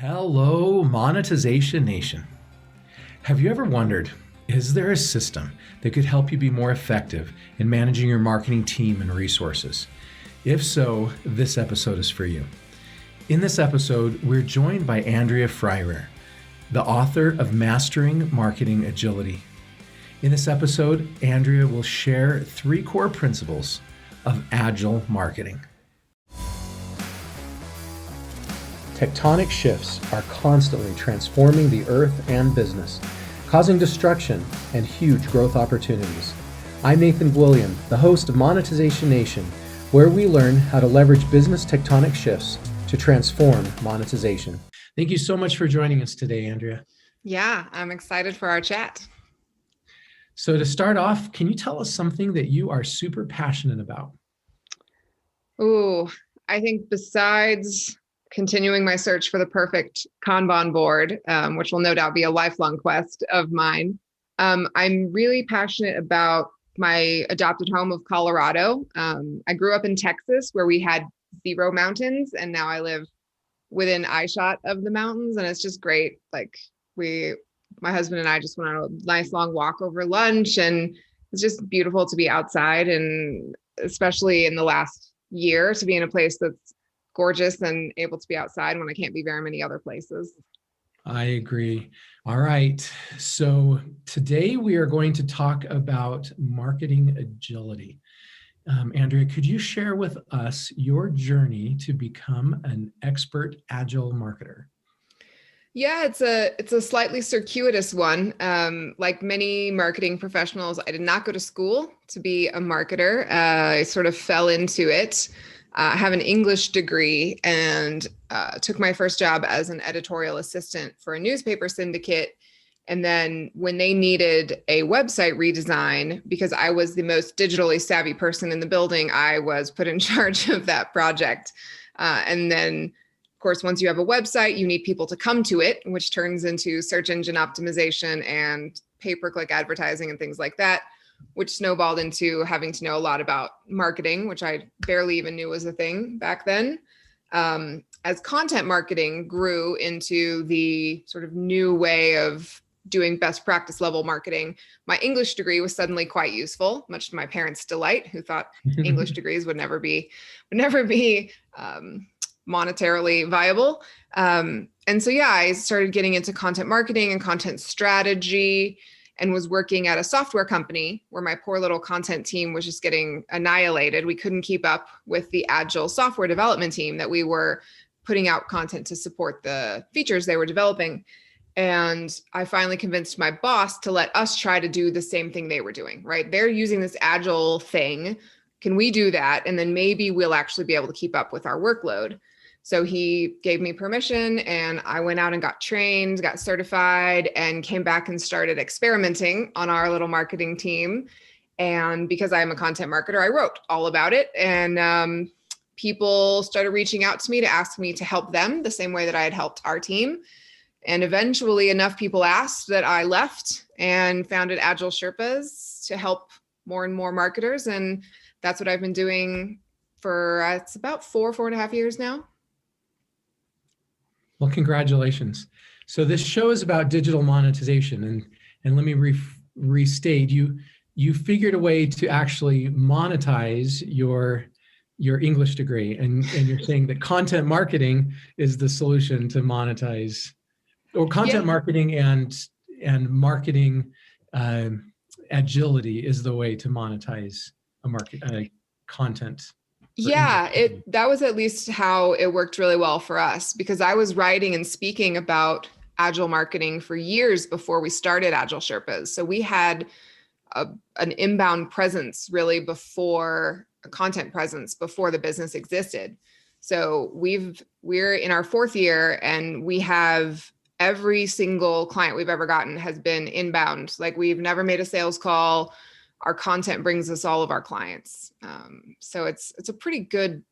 Hello, Monetization Nation. Have you ever wondered, is there a system that could help you be more effective in managing your marketing team and resources? If so, this episode is for you. In this episode, we're joined by Andrea Fryrear, the author of Mastering Marketing Agility. In this episode, Andrea will share 3 core principles of agile marketing. Tectonic shifts are constantly transforming the earth and business, causing destruction and huge growth opportunities. I'm Nathan William, the host of Monetization Nation, where we learn how to leverage business tectonic shifts to transform monetization. Thank you so much for joining us today, Andrea. Yeah, I'm excited for our chat. So to start off, can you tell us something that you are super passionate about? I think besides continuing my search for the perfect Kanban board, which will no doubt be a lifelong quest of mine, I'm really passionate about my adopted home of Colorado. I grew up in Texas where we had 0 mountains, and now I live within eyeshot of the mountains, and it's just great. Like my husband and I just went on a nice long walk over lunch, and it's just beautiful to be outside, and especially in the last year to be in a place that's gorgeous and able to be outside when I can't be very many other places. I agree. All right. So today we are going to talk about marketing agility. Andrea, could you share with us your journey to become an expert agile marketer? Yeah, it's a slightly circuitous one. Like many marketing professionals, I did not go to school to be a marketer. I sort of fell into it. I have an English degree and took my first job as an editorial assistant for a newspaper syndicate. And then when they needed a website redesign, because I was the most digitally savvy person in the building, I was put in charge of that project. And then, of course, once you have a website, you need people to come to it, which turns into search engine optimization and pay-per-click advertising and things like that, which snowballed into having to know a lot about marketing, which I barely even knew was a thing back then. As content marketing grew into the sort of new way of doing best practice level marketing, my English degree was suddenly quite useful, much to my parents' delight, who thought English degrees would never be monetarily viable. And so, yeah, I started getting into content marketing and content strategy, and was working at a software company where my poor little content team was just getting annihilated. We couldn't keep up with the Agile software development team that we were putting out content to support the features they were developing. And I finally convinced my boss to let us try to do the same thing they were doing, right? They're using this Agile thing. Can we do that? And then maybe we'll actually be able to keep up with our workload. So he gave me permission, and I went out and got trained, got certified, and came back and started experimenting on our little marketing team. And because I'm a content marketer, I wrote all about it. And people started reaching out to me to ask me to help them the same way that I had helped our team. And eventually enough people asked that I left and founded AgileSherpas to help more and more marketers. And that's what I've been doing for, it's about 4.5 years now. Well, congratulations. So this show is about digital monetization, and let me restate, you figured a way to actually monetize your English degree, and you're saying that content marketing is the solution to monetize, or content marketing and marketing agility is the way to monetize a content. Yeah, that was at least how it worked really well for us, because I was writing and speaking about Agile marketing for years before we started AgileSherpas. So we had an inbound presence really before a content presence before the business existed. So we're in our 4th year, and we have every single client we've ever gotten has been inbound. Like, we've never made a sales call. Our content brings us all of our clients. So it's a pretty good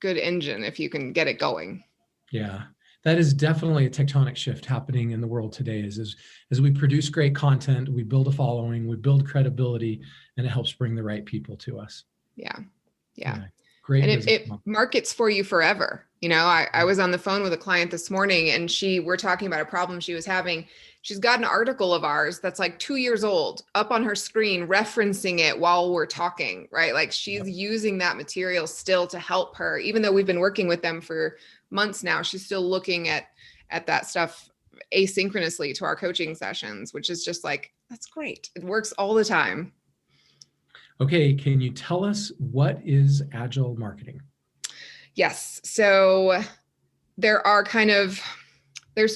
engine if you can get it going. Yeah, that is definitely a tectonic shift happening in the world today. As we produce great content, we build a following, we build credibility, and it helps bring the right people to us. Yeah. Great And business it model. markets for you forever. I was on the phone with a client this morning and we're talking about a problem she was having. She's got an article of ours that's like 2 years old up on her screen, referencing it while we're talking, right? Like she's using that material still to help her, even though we've been working with them for months now. She's still looking at that stuff asynchronously to our coaching sessions, which is just like, that's great. It works all the time. Okay, can you tell us what is Agile marketing? Yes. So there's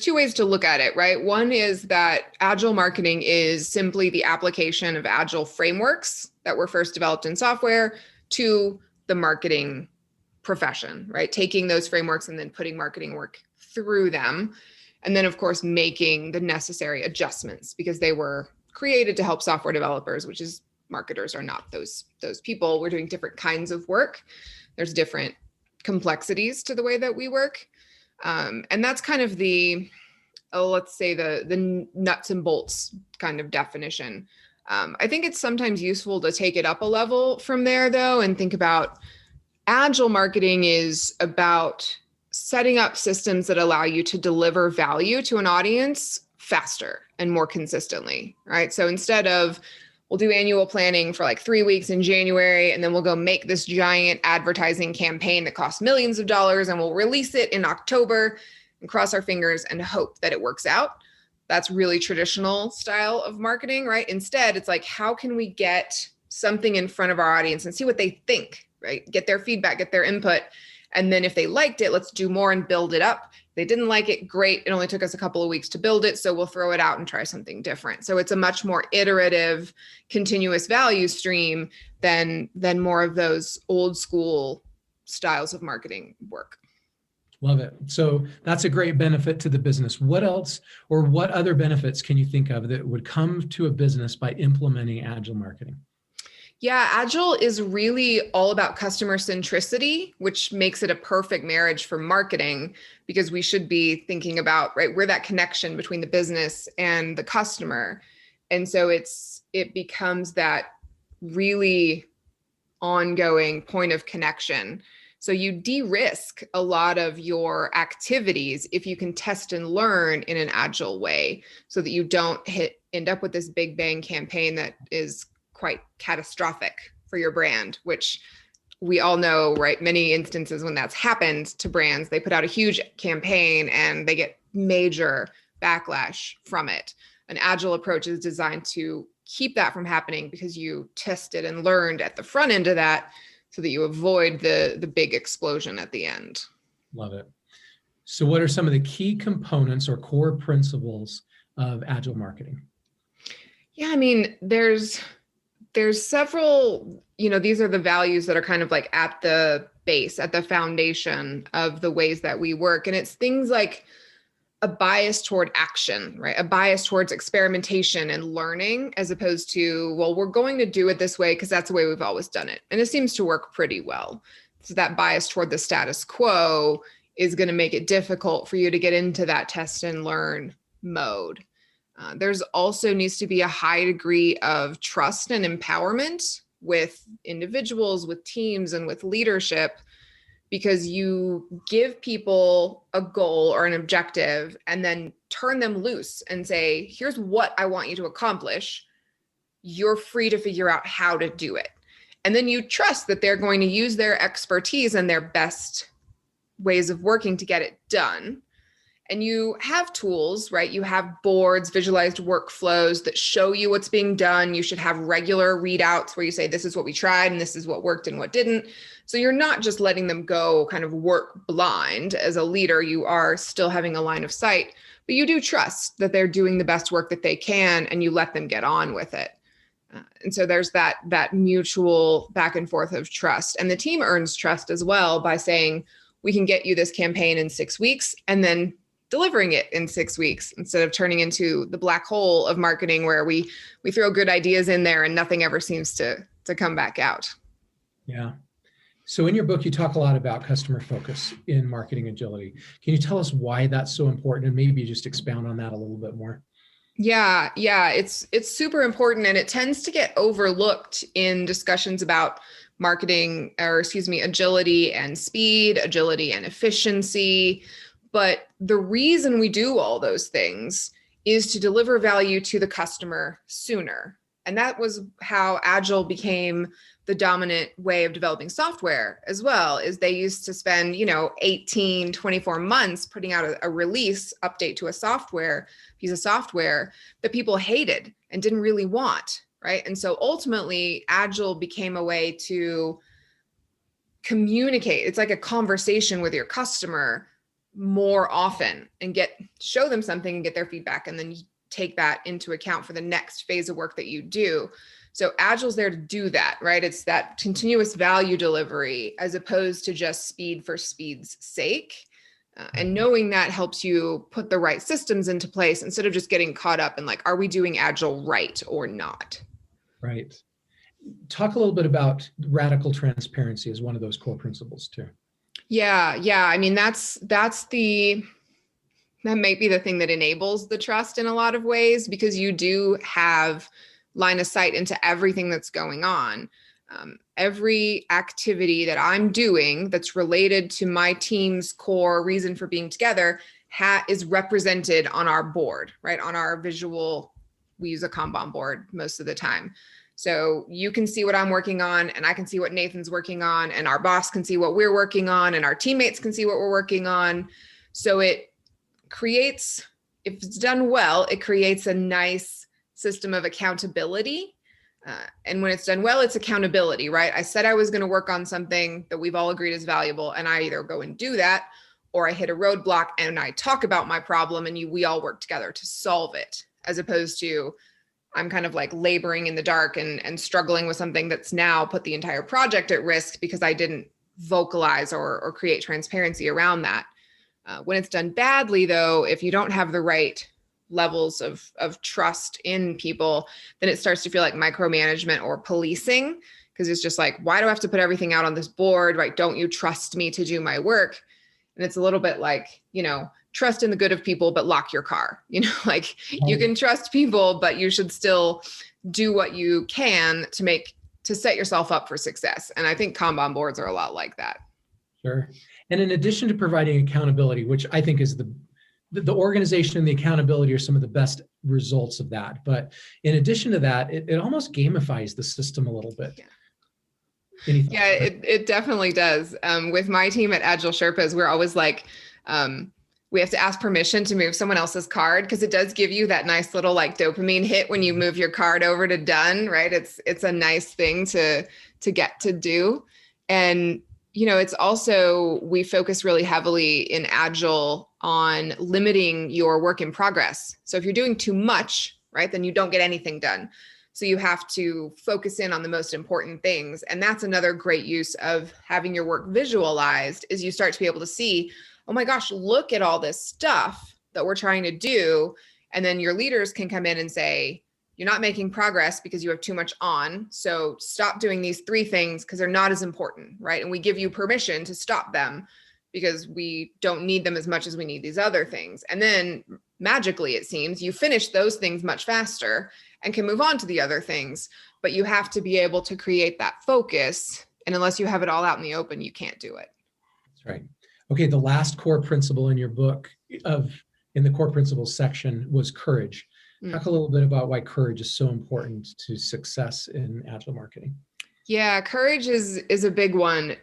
two ways to look at it, right? One is that Agile marketing is simply the application of Agile frameworks that were first developed in software to the marketing profession, right? Taking those frameworks and then putting marketing work through them. And then, of course, making the necessary adjustments because they were created to help software developers, which is marketers are not those people. We're doing different kinds of work. There's different complexities to the way that we work. And that's kind of let's say the nuts and bolts kind of definition. I think it's sometimes useful to take it up a level from there, though, and think about Agile marketing is about setting up systems that allow you to deliver value to an audience faster and more consistently, right? So instead of we'll do annual planning for like 3 weeks in January, and then we'll go make this giant advertising campaign that costs millions of dollars, and we'll release it in October and cross our fingers and hope that it works out. That's really traditional style of marketing, right? Instead, it's like, how can we get something in front of our audience and see what they think, right? Get their feedback, get their input. And then if they liked it, let's do more and build it up. If they didn't like it, great. It only took us a couple of weeks to build it, so we'll throw it out and try something different. So it's a much more iterative, continuous value stream than more of those old school styles of marketing work. Love it. So that's a great benefit to the business. What else or what other benefits can you think of that would come to a business by implementing Agile marketing? Yeah, Agile is really all about customer centricity, which makes it a perfect marriage for marketing because we should be thinking about, right, we're that connection between the business and the customer. And so it becomes that really ongoing point of connection. So you de-risk a lot of your activities if you can test and learn in an Agile way so that you don't end up with this big bang campaign that is quite catastrophic for your brand, which we all know, right? Many instances when that's happened to brands, they put out a huge campaign and they get major backlash from it. An Agile approach is designed to keep that from happening because you tested and learned at the front end of that so that you avoid the big explosion at the end. Love it. So what are some of the key components or core principles of Agile marketing? Yeah, I mean, there's several, these are the values that are kind of like at the base, at the foundation of the ways that we work. And it's things like a bias toward action, right? A bias towards experimentation and learning, as opposed to, well, we're going to do it this way because that's the way we've always done it. And it seems to work pretty well. So that bias toward the status quo is going to make it difficult for you to get into that test and learn mode. There's also needs to be a high degree of trust and empowerment with individuals, with teams, and with leadership, because you give people a goal or an objective and then turn them loose and say, here's what I want you to accomplish. You're free to figure out how to do it. And then you trust that they're going to use their expertise and their best ways of working to get it done. And you have tools, right? You have boards, visualized workflows that show you what's being done. You should have regular readouts where you say, this is what we tried and this is what worked and what didn't. So you're not just letting them go kind of work blind. As a leader, you are still having a line of sight, but you do trust that they're doing the best work that they can and you let them get on with it. And so there's that mutual back and forth of trust. And the team earns trust as well by saying, we can get you this campaign in 6 weeks and then delivering it in 6 weeks instead of turning into the black hole of marketing where we throw good ideas in there and nothing ever seems to come back out. Yeah. So in your book, you talk a lot about customer focus in marketing agility. Can you tell us why that's so important and maybe just expound on that a little bit more? Yeah, it's super important, and it tends to get overlooked in discussions about agility and speed, agility and efficiency. But the reason we do all those things is to deliver value to the customer sooner. And that was how Agile became the dominant way of developing software as well. Is they used to spend, 18, 24 months putting out a release update to a piece of software that people hated and didn't really want, right? And so ultimately, Agile became a way to communicate. It's like a conversation with your customer more often and show them something and get their feedback, and then take that into account for the next phase of work that you do. So Agile's there to do that, right? It's that continuous value delivery as opposed to just speed for speed's sake. And knowing that helps you put the right systems into place instead of just getting caught up in like, are we doing Agile right or not? Right. Talk a little bit about radical transparency as one of those core principles too. Yeah. I mean, that might be the thing that enables the trust in a lot of ways, because you do have line of sight into everything that's going on. Every activity that I'm doing that's related to my team's core reason for being together is represented on our board, right? On our visual, we use a Kanban board most of the time. So you can see what I'm working on, and I can see what Nathan's working on, and our boss can see what we're working on, and our teammates can see what we're working on. So it creates, if it's done well, it creates a nice system of accountability. And when it's done well, it's accountability, right? I said I was going to work on something that we've all agreed is valuable, and I either go and do that, or I hit a roadblock and I talk about my problem, and we all work together to solve it, as opposed to I'm kind of like laboring in the dark and struggling with something that's now put the entire project at risk because I didn't vocalize or create transparency around that. When it's done badly, though, if you don't have the right levels of trust in people, then it starts to feel like micromanagement or policing, because it's just like, why do I have to put everything out on this board, right? Don't you trust me to do my work? And it's a little bit like, trust in the good of people, but lock your car, like you can trust people, but you should still do what you can to set yourself up for success. And I think Kanban boards are a lot like that. Sure. And in addition to providing accountability, which I think is the organization and the accountability are some of the best results of that. But in addition to that, it almost gamifies the system a little bit. Yeah, it definitely does. With my team at AgileSherpas, we're always like, we have to ask permission to move someone else's card, because it does give you that nice little like dopamine hit when you move your card over to done, right? It's a nice thing to get to do. And it's also, we focus really heavily in Agile on limiting your work in progress. So if you're doing too much, right, then you don't get anything done. So you have to focus in on the most important things. And that's another great use of having your work visualized, is you start to be able to see, oh my gosh, look at all this stuff that we're trying to do. And then your leaders can come in and say, you're not making progress because you have too much on. So stop doing these 3 things because they're not as important, right? And we give you permission to stop them because we don't need them as much as we need these other things. And then magically, it seems, you finish those things much faster and can move on to the other things. But you have to be able to create that focus. And unless you have it all out in the open, you can't do it. That's right. Okay, the last core principle in your book in the core principles section was courage. Talk a little bit about why courage is so important to success in Agile marketing. Yeah, courage is a big one.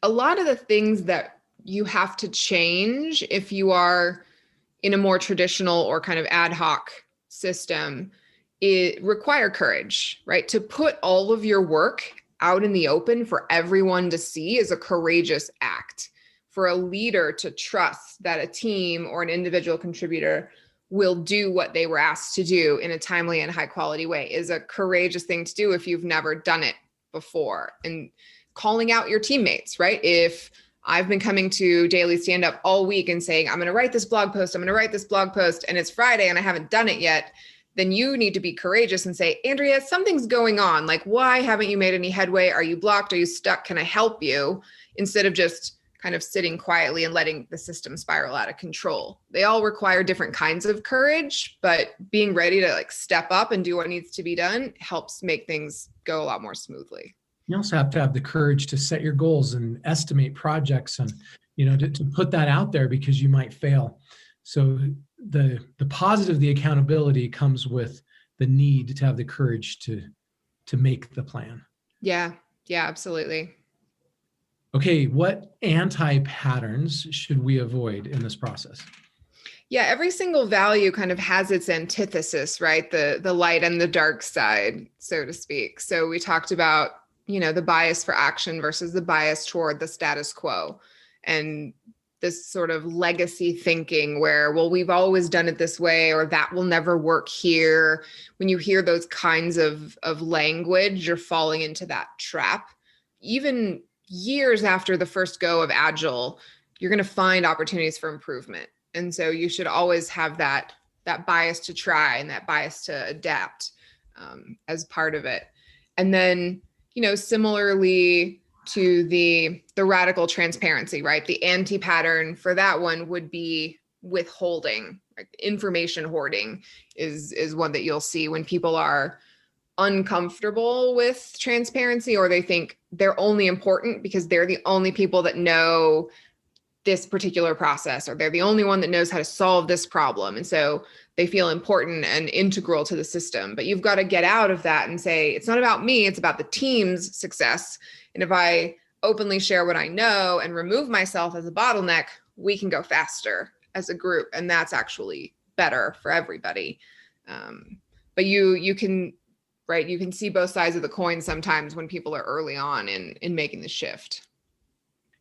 A lot of the things that you have to change if you are in a more traditional or kind of ad hoc system, it require courage, right? To put all of your work out in the open for everyone to see is a courageous act. For a leader to trust that a team or an individual contributor will do what they were asked to do in a timely and high quality way is a courageous thing to do if you've never done it before. And calling out your teammates, right? If I've been coming to daily stand up all week and saying, I'm going to write this blog post, and it's Friday and I haven't done it yet, then you need to be courageous and say, Andrea, something's going on. Like, why haven't you made any headway? Are you blocked? Are you stuck? Can I help you? Instead of just kind of sitting quietly and letting the system spiral out of control. They all require different kinds of courage, but being ready to like step up and do what needs to be done helps make things go a lot more smoothly. You also have to have the courage to set your goals and estimate projects and, to put that out there because you might fail. So the positive, the accountability comes with the need to have the courage to make the plan. Yeah. Yeah, absolutely. Okay, what anti-patterns should we avoid in this process? Yeah, every single value kind of has its antithesis, right? The light and the dark side, so to speak. So we talked about, the bias for action versus the bias toward the status quo. And this sort of legacy thinking where, well, we've always done it this way, or that will never work here. When you hear those kinds of language, you're falling into that trap. Even years after the first go of Agile, you're going to find opportunities for improvement. And so you should always have that bias to try and that bias to adapt as part of it. And then, similarly to the radical transparency, right? The anti-pattern for that one would be withholding. Like information hoarding is one that you'll see when people are uncomfortable with transparency, or they think they're only important because they're the only people that know this particular process, or they're the only one that knows how to solve this problem. And so they feel important and integral to the system. But you've got to get out of that and say, it's not about me, it's about the team's success. And if I openly share what I know and remove myself as a bottleneck, we can go faster as a group. And that's actually better for everybody. But you can, right, you can see both sides of the coin sometimes when people are early on in making the shift.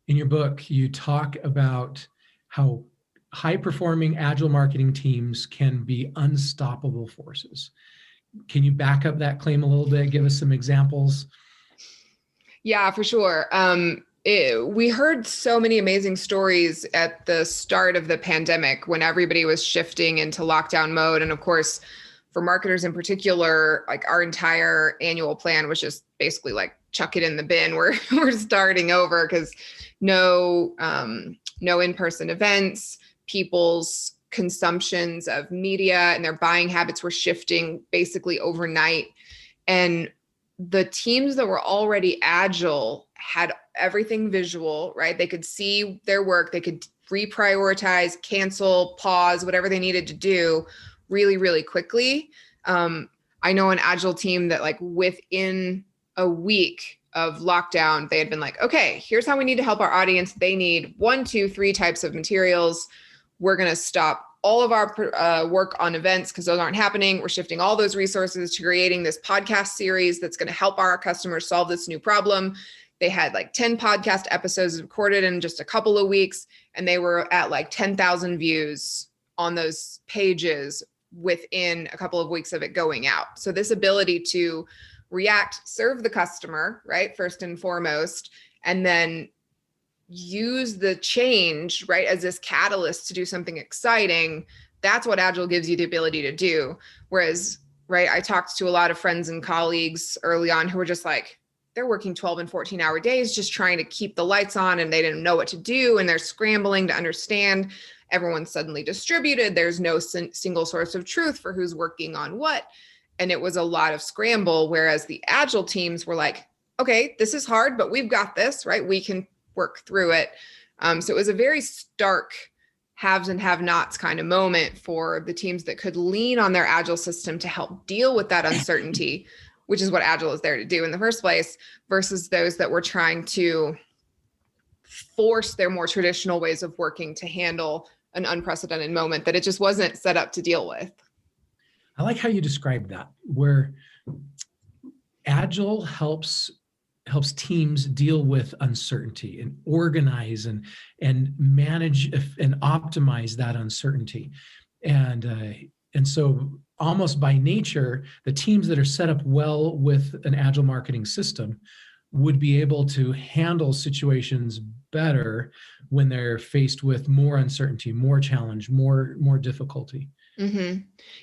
In your book, you talk about how high-performing agile marketing teams can be unstoppable forces. Can you back up that claim a little bit? Give us some examples. Yeah, for sure. We heard so many amazing stories at the start of the pandemic when everybody was shifting into lockdown mode. And of course, for marketers in particular, like our entire annual plan was just basically like, chuck it in the bin. We're starting over because no in-person events, people's consumptions of media and their buying habits were shifting basically overnight. And the teams that were already agile had everything visual, right? They could see their work, they could reprioritize, cancel, pause, whatever they needed to do really, really quickly. I know an agile team that like within a week of lockdown, they had been like, okay, here's how we need to help our audience. They need 1, 2, 3 types of materials. We're going to stop all of our work on events because those aren't happening. We're shifting all those resources to creating this podcast series that's going to help our customers solve this new problem. They had like 10 podcast episodes recorded in just a couple of weeks, and they were at like 10,000 views on those pages within a couple of weeks of it going out. So this ability to react, serve the customer, right, first and foremost, and then use the change, right, as this catalyst to do something exciting. That's what Agile gives you the ability to do. Whereas, right, I talked to a lot of friends and colleagues early on who were just like, they're working 12 and 14-hour days just trying to keep the lights on, and they didn't know what to do, and they're scrambling to understand. Everyone's suddenly distributed. There's no single source of truth for who's working on what. And it was a lot of scramble, whereas the Agile teams were like, okay, this is hard, but we've got this, right? We can work through it. So it was a very stark haves and have-nots kind of moment for the teams that could lean on their Agile system to help deal with that uncertainty, which is what Agile is there to do in the first place, versus those that were trying to force their more traditional ways of working to handle an unprecedented moment that it just wasn't set up to deal with. I like how you described that, where Agile helps teams deal with uncertainty and organize and manage and optimize that uncertainty. And so almost by nature, the teams that are set up well with an Agile marketing system would be able to handle situations better when they're faced with more uncertainty, more challenge, more difficulty. Mm-hmm.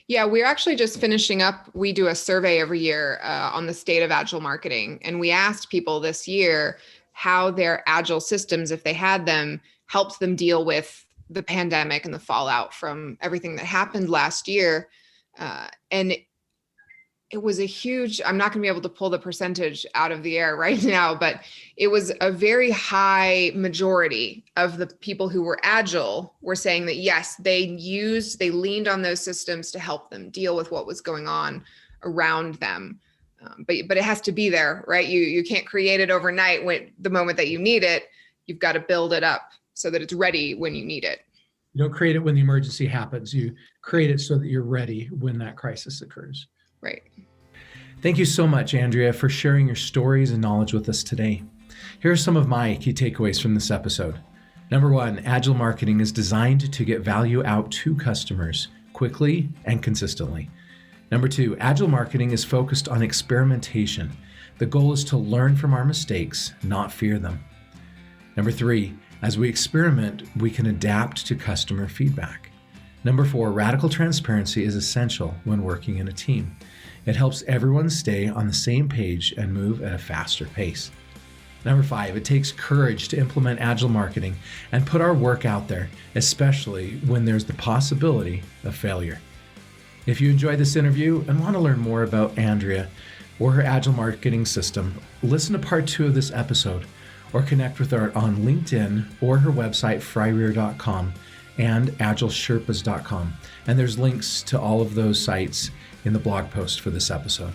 Yeah, we're actually just finishing up. We do a survey every year on the state of Agile marketing. And we asked people this year how their Agile systems, if they had them, helped them deal with the pandemic and the fallout from everything that happened last year. And it was a huge, I'm not going to be able to pull the percentage out of the air right now, but it was a very high majority of the people who were Agile were saying that, yes, they leaned on those systems to help them deal with what was going on around them. But it has to be there, right? You can't create it overnight when the moment that you need it. You've got to build it up so that it's ready when you need it. You don't create it when the emergency happens. You create it so that you're ready when that crisis occurs. Right. Thank you so much, Andrea, for sharing your stories and knowledge with us today. Here are some of my key takeaways from this episode. Number one, Agile marketing is designed to get value out to customers quickly and consistently. Number two, Agile marketing is focused on experimentation. The goal is to learn from our mistakes, not fear them. Number three, as we experiment, we can adapt to customer feedback. Number four, radical transparency is essential when working in a team. It helps everyone stay on the same page and move at a faster pace. Number five, it takes courage to implement Agile marketing and put our work out there, especially when there's the possibility of failure. If you enjoyed this interview and want to learn more about Andrea or her Agile marketing system, listen to part 2 of this episode or connect with her on LinkedIn or her website, Fryrear.com and AgileSherpas.com. And there's links to all of those sites in the blog post for this episode.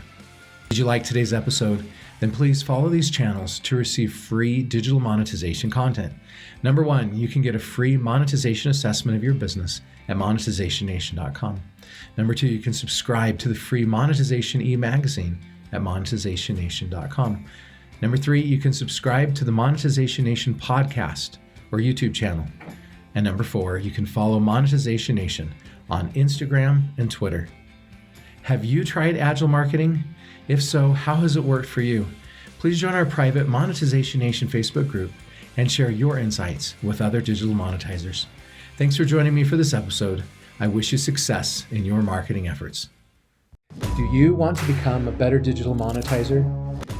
Did you like today's episode? Then please follow these channels to receive free digital monetization content. Number one, you can get a free monetization assessment of your business at monetizationnation.com. Number two, you can subscribe to the free monetization e-magazine at monetizationnation.com. Number three, you can subscribe to the Monetization Nation podcast or YouTube channel. And number four, you can follow Monetization Nation on Instagram and Twitter. Have you tried Agile marketing? If so, how has it worked for you? Please join our private Monetization Nation Facebook group and share your insights with other digital monetizers. Thanks for joining me for this episode. I wish you success in your marketing efforts. Do you want to become a better digital monetizer?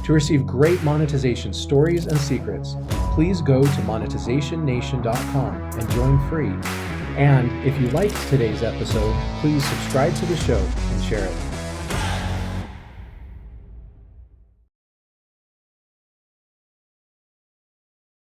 To receive great monetization stories and secrets, please go to monetizationnation.com and join free. And if you liked today's episode, please subscribe to the show and share it.